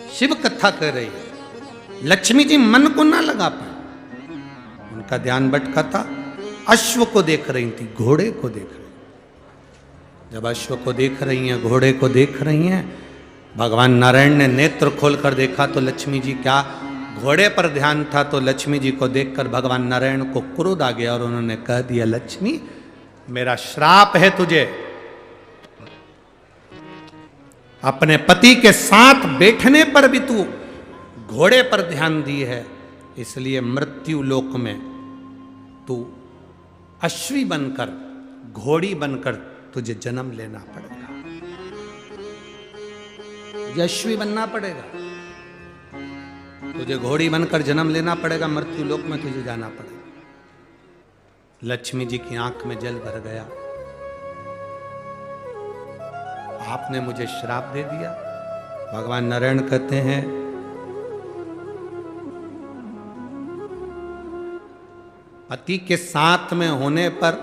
शिव कथा कर रही है, लक्ष्मी जी मन को ना लगा पाए, उनका ध्यान भटका था। अश्व को देख रही थी, घोड़े को देख रही। जब अश्व को देख रही हैं, घोड़े को देख रही हैं, भगवान नारायण ने नेत्र खोलकर देखा तो लक्ष्मी जी क्या, घोड़े पर ध्यान था तो लक्ष्मी जी को देखकर भगवान नारायण को क्रोध आ गया और उन्होंने कह दिया, लक्ष्मी मेरा श्राप है तुझे, अपने पति के साथ बैठने पर भी तू घोड़े पर ध्यान दी है, इसलिए मृत्यु लोक में तू अश्वी बनकर, घोड़ी बनकर तुझे जन्म लेना पड़ेगा, अश्वी बनना पड़ेगा, तुझे घोड़ी बनकर जन्म लेना पड़ेगा, मृत्यु लोक में तुझे जाना पड़ेगा। लक्ष्मी जी की आंख में जल भर गया, आपने मुझे श्राप दे दिया। भगवान नारायण कहते हैं, पति के साथ में होने पर,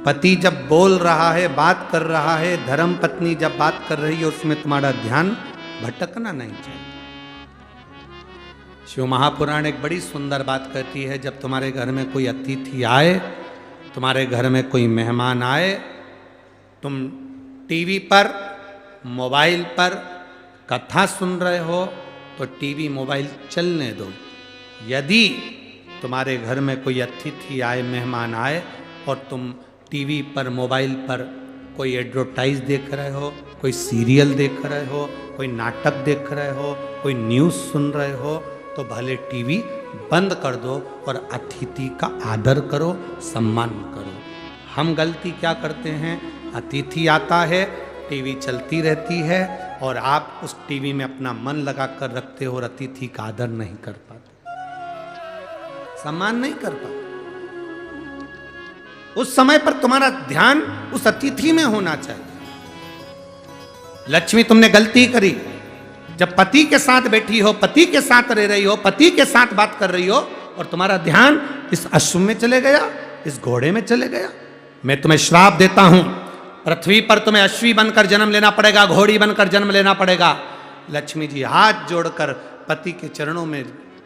पति जब बोल रहा है, बात कर रहा है, धर्म पत्नी जब बात कर रही है, उसमें तुम्हारा ध्यान भटकना नहीं चाहिए। शिव महापुराण एक बड़ी सुंदर बात कहती है, जब तुम्हारे घर में कोई अतिथि आए, तुम्हारे घर में कोई मेहमान आए, तुम टीवी पर, मोबाइल पर कथा सुन रहे हो तो टीवी मोबाइल चलने दो। यदि तुम्हारे घर में कोई अतिथि आए, मेहमान आए और तुम टीवी पर, मोबाइल पर कोई एडवर्टाइज देख रहे हो, कोई सीरियल देख रहे हो, कोई नाटक देख रहे हो, कोई न्यूज़ सुन रहे हो, तो भले टीवी बंद कर दो और अतिथि का आदर करो, सम्मान करो। हम गलती क्या करते हैं, अतिथि आता है, टीवी चलती रहती है और आप उस टीवी में अपना मन लगा कर रखते हो और अतिथि का आदर नहीं कर पाते, सम्मान नहीं कर पाते। उस समय पर तुम्हारा ध्यान उस अतिथि में होना चाहिए। लक्ष्मी तुमने गलती करी, जब पति के साथ बैठी हो, पति के साथ रह रही हो, पति के साथ बात कर रही हो और तुम्हारा ध्यान इस अश्व में चले गया, इस घोड़े में चले गया, मैं तुम्हें श्राप देता हूं, पृथ्वी पर तुम्हें अश्वी बनकर जन्म लेना पड़ेगा, घोड़ी बनकर जन्म लेना पड़ेगा। लक्ष्मी जी हाथ जोड़कर पति के चरणों में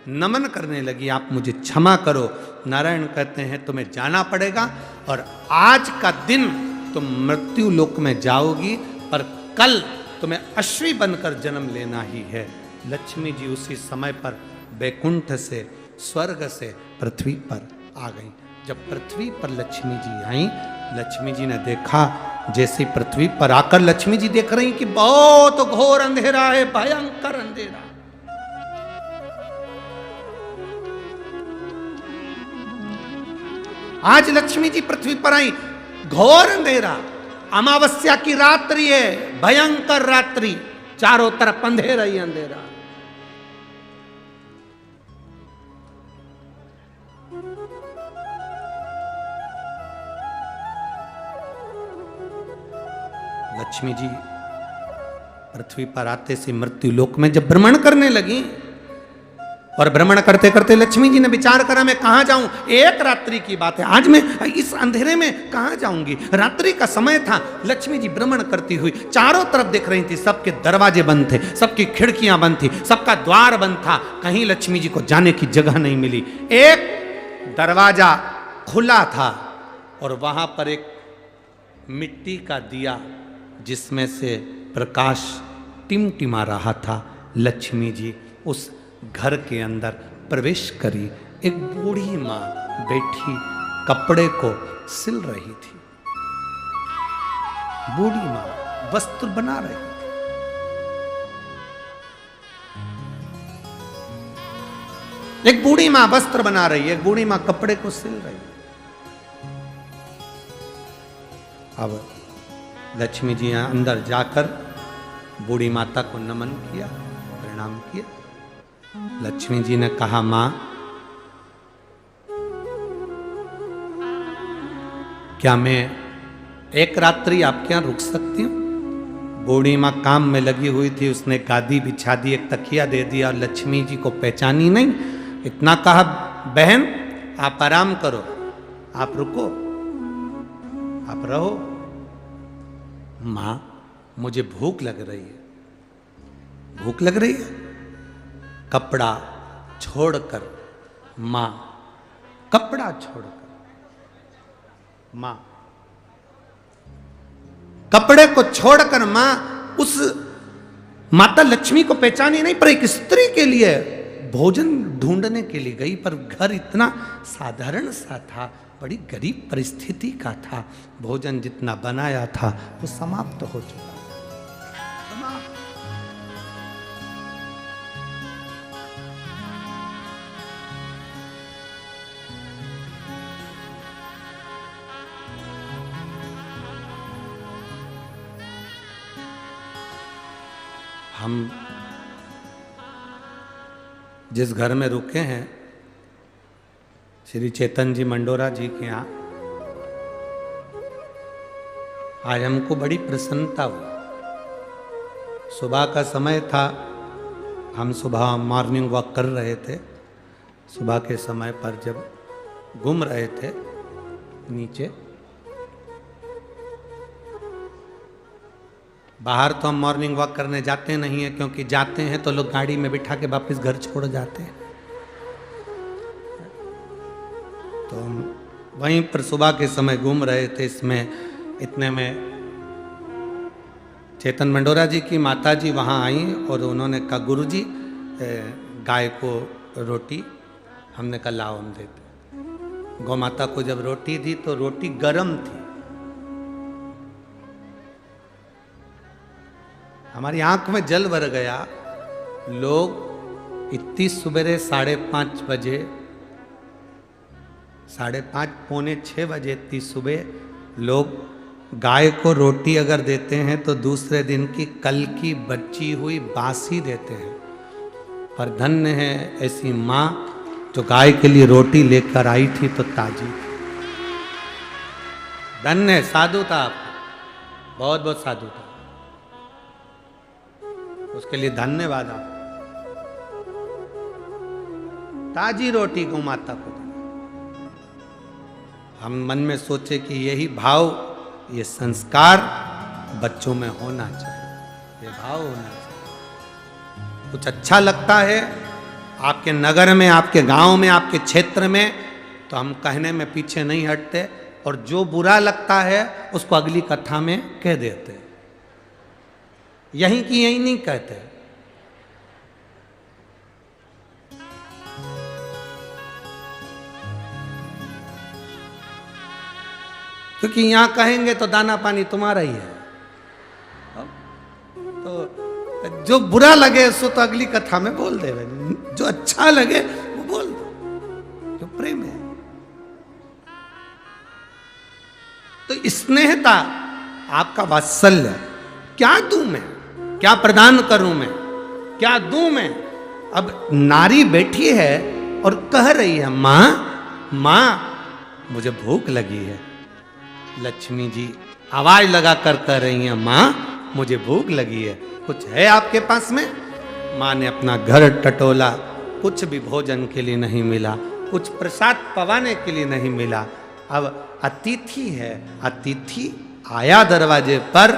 नमन करने लगी, आप मुझे क्षमा करो। नारायण कहते हैं तुम्हें जाना पड़ेगा और आज का दिन तुम मृत्यु लोक में जाओगी, पर कल तुम्हें अश्वी बनकर जन्म लेना ही है। लक्ष्मी जी उसी समय पर बैकुंठ से, स्वर्ग से पृथ्वी पर आ गई। जब पृथ्वी पर लक्ष्मी जी आई, लक्ष्मी जी ने देखा, जैसे पृथ्वी पर आकर लक्ष्मी जी देख रही कि बहुत घोर अंधेरा है, भयंकर अंधेरा। आज लक्ष्मी जी पृथ्वी पर आई, घोर अंधेरा, अमावस्या की रात्रि है, भयंकर रात्रि, चारों तरफ अंधेरा ही अंधेरा। लक्ष्मी जी पृथ्वी पर आते से मृत्यु लोक में जब भ्रमण करने लगी, और भ्रमण करते करते लक्ष्मी जी ने विचार करा, मैं कहां जाऊं, एक रात्रि की बात है, आज मैं इस अंधेरे में कहां जाऊंगी, रात्रि का समय था। लक्ष्मी जी भ्रमण करती हुई चारों तरफ देख रही थी, सबके दरवाजे बंद थे, सबकी खिड़कियां बंद थी, सबका द्वार बंद था, कहीं लक्ष्मी जी को जाने की जगह नहीं मिली। एक दरवाजा खुला था और वहां पर एक मिट्टी का दिया जिसमें से प्रकाश टिमटिमा रहा था। लक्ष्मी जी उस घर के अंदर प्रवेश करी। एक बूढ़ी माँ बैठी कपड़े को सिल रही थी। बूढ़ी माँ वस्त्र बना रही थी। एक बूढ़ी माँ वस्त्र बना रही है, एक बूढ़ी माँ कपड़े को सिल रही है। अब लक्ष्मी जी अंदर जाकर बूढ़ी माता को नमन किया, प्रणाम किया। लक्ष्मी जी ने कहा, मां क्या मैं एक रात्रि आपके यहां रुक सकती हूं? बूढ़ी मां काम में लगी हुई थी, उसने गादी बिछा दी, एक तकिया दे दिया और लक्ष्मी जी को पहचानी नहीं। इतना कहा, बहन आप आराम करो, आप रुको, आप रहो। मां, मुझे भूख लग रही है। भूख लग रही है? कपड़ा छोड़कर मां, कपड़ा छोड़कर मां, कपड़े को छोड़कर मां उस माता लक्ष्मी को पहचानी नहीं, पर एक स्त्री के लिए भोजन ढूंढने के लिए गई। पर घर इतना साधारण सा था, बड़ी गरीब परिस्थिति का था। भोजन जितना बनाया था वो समाप्त हो चुका। हम जिस घर में रुके हैं, श्री चेतन जी मंडोरा जी के यहाँ, आज हमको बड़ी प्रसन्नता हुई। सुबह का समय था, हम सुबह मॉर्निंग वॉक कर रहे थे। सुबह के समय पर जब घूम रहे थे नीचे, बाहर तो हम मॉर्निंग वॉक करने जाते नहीं हैं, क्योंकि जाते हैं तो लोग गाड़ी में बिठा के वापस घर छोड़ जाते हैं। तो हम वहीं पर सुबह के समय घूम रहे थे। इतने में चेतन मंडोरा जी की माता जी वहाँ आई और उन्होंने कहा, गुरुजी गाय को रोटी। हमने कहा लाओ हम देते। गौ माता को जब रोटी दी तो रोटी गरम थी। हमारी आंख में जल भर गया। लोग इतनी सुबह 5:30 बजे, 5:30 पौने 6 बजे इतनी सुबह लोग गाय को रोटी अगर देते हैं तो दूसरे दिन की कल की बची हुई बासी देते हैं। पर धन्य है ऐसी माँ जो गाय के लिए रोटी लेकर आई थी तो ताजी। धन्य है, साधु था आप, बहुत बहुत साधु था। उसके लिए धन्यवाद आप। ताजी रोटी गौ माता को देना। हम मन में सोचे कि यही भाव, ये संस्कार बच्चों में होना चाहिए, ये भाव होना चाहिए। कुछ अच्छा लगता है आपके नगर में, आपके गांव में, आपके क्षेत्र में, तो हम कहने में पीछे नहीं हटते, और जो बुरा लगता है उसको अगली कथा में कह देते। यहीं की यहीं नहीं कहते। क्योंकि यहां कहेंगे तो दाना पानी तुम्हारा ही है। तो जो बुरा लगे उसको तो अगली कथा में बोल दे, जो अच्छा लगे वो बोल दो, जो प्रेम है। तो स्नेहता, आपका वात्सल्य, क्या दूं मैं, क्या प्रदान करूं मैं, क्या दूं मैं। अब नारी बैठी है और कह रही है, मां मां मुझे भूख लगी है। लक्ष्मी जी आवाज लगाकर कह रही हैं, मां मुझे भूख लगी है, कुछ है आपके पास में? मां ने अपना घर टटोला, कुछ भी भोजन के लिए नहीं मिला, कुछ प्रसाद पवाने के लिए नहीं मिला। अब अतिथि है, अतिथि आया दरवाजे पर।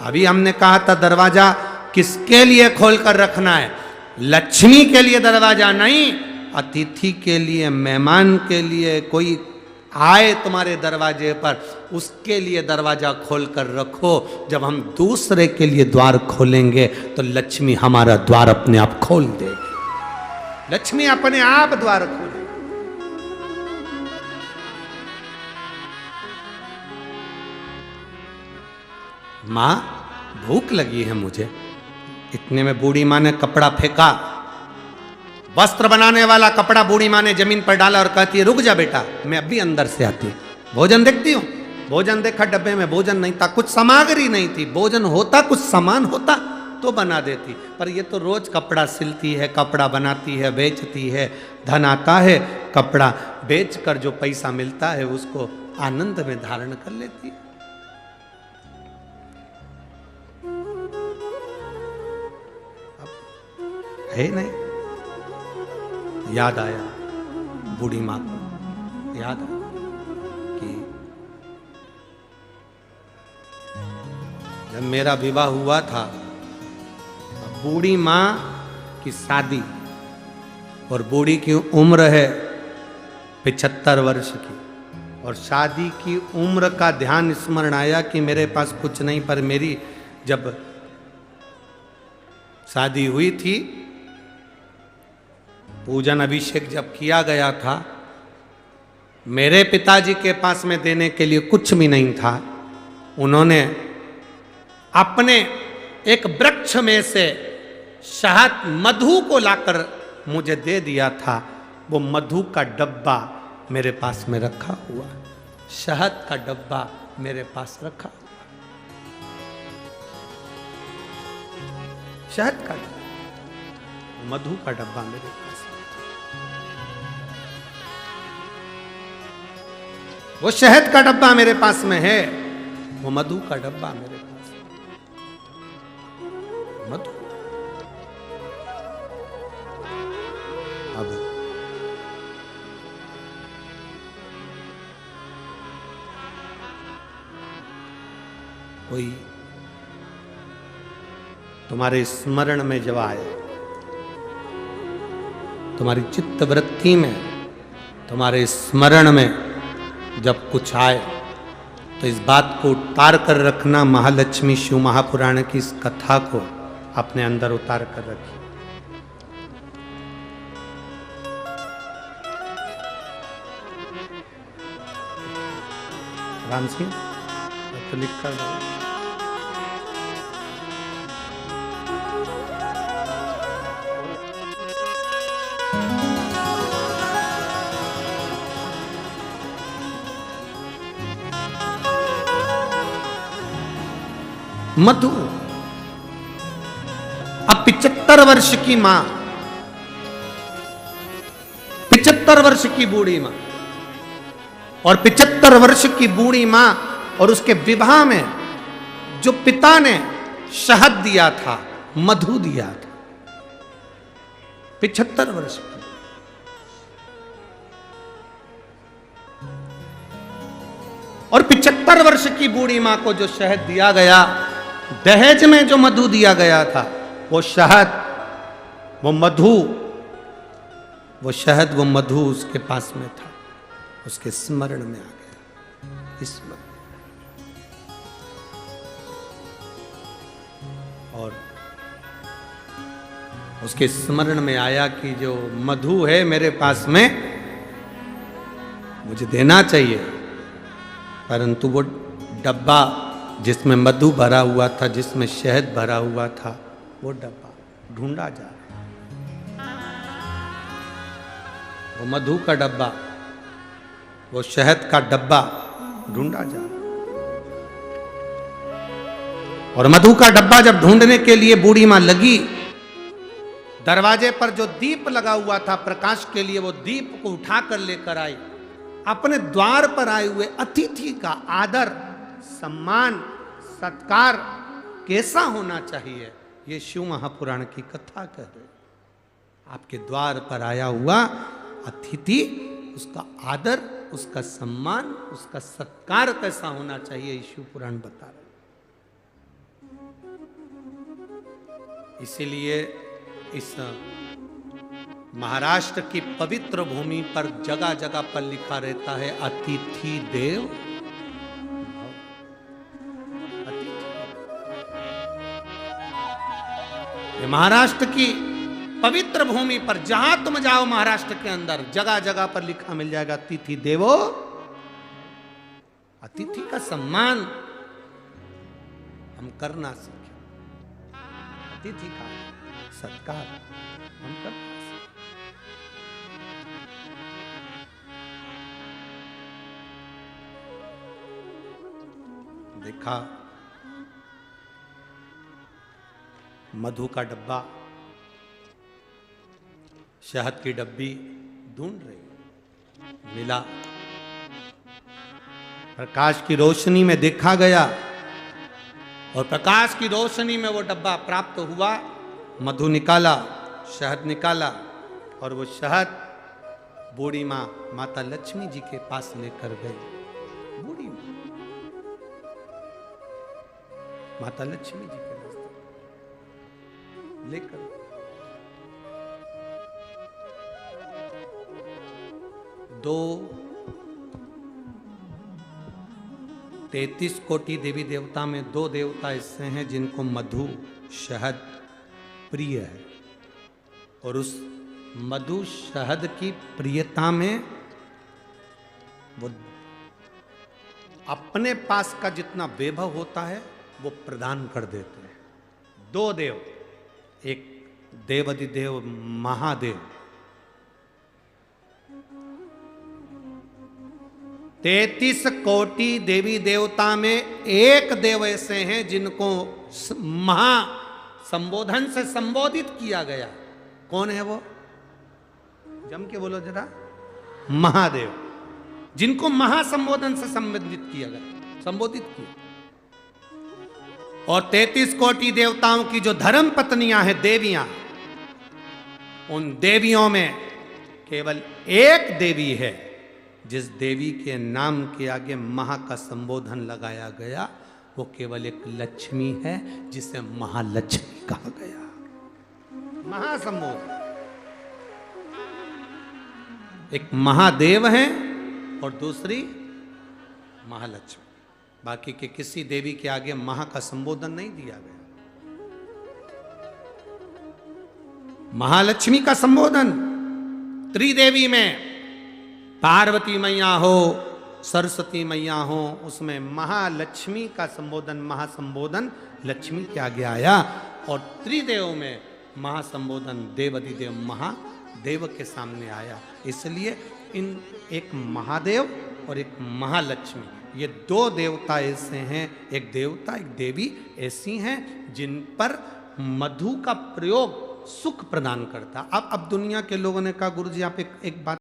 अभी हमने कहा था दरवाजा किसके लिए खोलकर रखना है? लक्ष्मी के लिए दरवाजा नहीं, अतिथि के लिए, मेहमान के लिए। कोई आए तुम्हारे दरवाजे पर, उसके लिए दरवाजा खोलकर रखो। जब हम दूसरे के लिए द्वार खोलेंगे तो लक्ष्मी हमारा द्वार अपने आप खोल देगी। लक्ष्मी अपने आप द्वार खोलेगी। मां भूख लगी है मुझे। इतने में बूढ़ी मां ने कपड़ा फेंका, वस्त्र बनाने वाला कपड़ा बूढ़ी मां ने जमीन पर डाला और कहती है, रुक जा बेटा, मैं अभी अंदर से आती हूं, भोजन देखती हूं। भोजन देखा, डब्बे में भोजन नहीं था, कुछ सामग्री नहीं थी। भोजन होता, कुछ सामान होता तो बना देती, पर ये तो रोज कपड़ा सिलती है, कपड़ा बनाती है, बेचती है, धन आता है, कपड़ा बेचकर जो पैसा मिलता है उसको आनंद में धारण कर लेती है। है नहीं, याद आया बूढ़ी माँ को, याद आया। जब मेरा विवाह हुआ था, बूढ़ी माँ की शादी, और बूढ़ी की उम्र है 75 वर्ष की, और शादी की उम्र का ध्यान स्मरण आया कि मेरे पास कुछ नहीं, पर मेरी जब शादी हुई थी, पूजन अभिषेक जब किया गया था, मेरे पिताजी के पास में देने के लिए कुछ भी नहीं था। उन्होंने अपने एक वृक्ष में से शहद मधु को लाकर मुझे दे दिया था। वो मधु का डब्बा मेरे पास में रखा हुआ, शहद का डब्बा मेरे पास रखा हुआ, शहद का डब्बा, मधु का डब्बा मेरे पास। वो शहद का डब्बा मेरे पास में है, वो मधु का डब्बा मेरे पास है। मधु अब कोई तुम्हारे स्मरण में जब आए, तुम्हारी चित्त वृत्ति में, तुम्हारे स्मरण में जब कुछ आए, तो इस बात को उतार कर रखना। महालक्ष्मी शिव महापुराण की इस कथा को अपने अंदर उतार कर रखिए। राम सिंह तो लिख कर मधु। अब 75 वर्ष की मां, 75 वर्ष की बूढ़ी मां, और 75 वर्ष की बूढ़ी मां, और उसके विवाह में जो पिता ने शहद दिया था, मधु दिया था, 75 वर्ष की। और 75 वर्ष की बूढ़ी मां को जो शहद दिया गया, दहेज में जो मधु दिया गया था, वो शहद, वो मधु, वो शहद, वो मधु उसके पास में था, उसके स्मरण में आ गया। स्मरण। और उसके स्मरण में आया कि जो मधु है मेरे पास में, मुझे देना चाहिए, परंतु वो डब्बा जिसमें मधु भरा हुआ था, जिसमें शहद भरा हुआ था, वो डब्बा ढूंढा जा रहा। वो मधु का डब्बा, वो शहद का डब्बा ढूंढा जा रहा। और मधु का डब्बा जब ढूंढने के लिए बूढ़ी मां लगी, दरवाजे पर जो दीप लगा हुआ था प्रकाश के लिए, वो दीप को उठाकर लेकर आई। अपने द्वार पर आए हुए अतिथि का आदर, सम्मान, सत्कार कैसा होना चाहिए, ये शिव महापुराण की कथा कह रहे। आपके द्वार पर आया हुआ अतिथि, उसका आदर, उसका सम्मान, उसका सत्कार कैसा होना चाहिए, ये शिव पुराण बता रहे। इसीलिए इस महाराष्ट्र की पवित्र भूमि पर जगह जगह पर लिखा रहता है, अतिथि देव भव। ये महाराष्ट्र की पवित्र भूमि पर जहां तुम जाओ महाराष्ट्र के अंदर, जगह जगह पर लिखा मिल जाएगा, अतिथि देवो। अतिथि का सम्मान हम करना सीखें, अतिथि का सत्कार हम करना। देखा मधु का डब्बा, शहद की डब्बी ढूंढ रही, मिला। प्रकाश की रोशनी में देखा गया, और प्रकाश की रोशनी में वो डब्बा प्राप्त हुआ। मधु निकाला, शहद निकाला, और वो शहद बूढ़ी मां माता लक्ष्मी जी के पास लेकर गई। बूढ़ी मां माता लक्ष्मी जी के रास्ते लेकर 33 कोटि देवी देवता में 2 देवता ऐसे हैं जिनको मधु शहद प्रिय है, और उस मधु शहद की प्रियता में वो अपने पास का जितना वैभव होता है वो प्रदान कर देते हैं। 2 देव, एक देवाधिदेव महादेव, 33 कोटि देवी देवता में एक देव ऐसे हैं जिनको महा संबोधन से संबोधित किया गया। कौन है वो? जम के बोलो जरा। महादेव, जिनको महासंबोधन से संबोधित किया गया, संबोधित किया। और 33 कोटि देवताओं की जो धर्म पत्नियां हैं, देवियां, उन देवियों में केवल एक देवी है जिस देवी के नाम के आगे महा का संबोधन लगाया गया, वो केवल एक लक्ष्मी है जिसे महालक्ष्मी कहा गया। महासंबोधन, एक महादेव है और दूसरी महालक्ष्मी। बाकी के किसी देवी के आगे महा का संबोधन नहीं दिया गया। महालक्ष्मी का संबोधन त्रिदेवी में, पार्वती मैया हो, सरस्वती मैया हो, उसमें महालक्ष्मी का संबोधन, महासंबोधन लक्ष्मी के आगे आया। और त्रिदेव में महासंबोधन देवाधिदेव महादेव के सामने आया। इसलिए इन एक महादेव और एक महालक्ष्मी, ये 2 देवता ऐसे हैं, एक देवता एक देवी ऐसी हैं जिन पर मधु का प्रयोग सुख प्रदान करता। अब दुनिया के लोगों ने कहा गुरु जी आप एक बात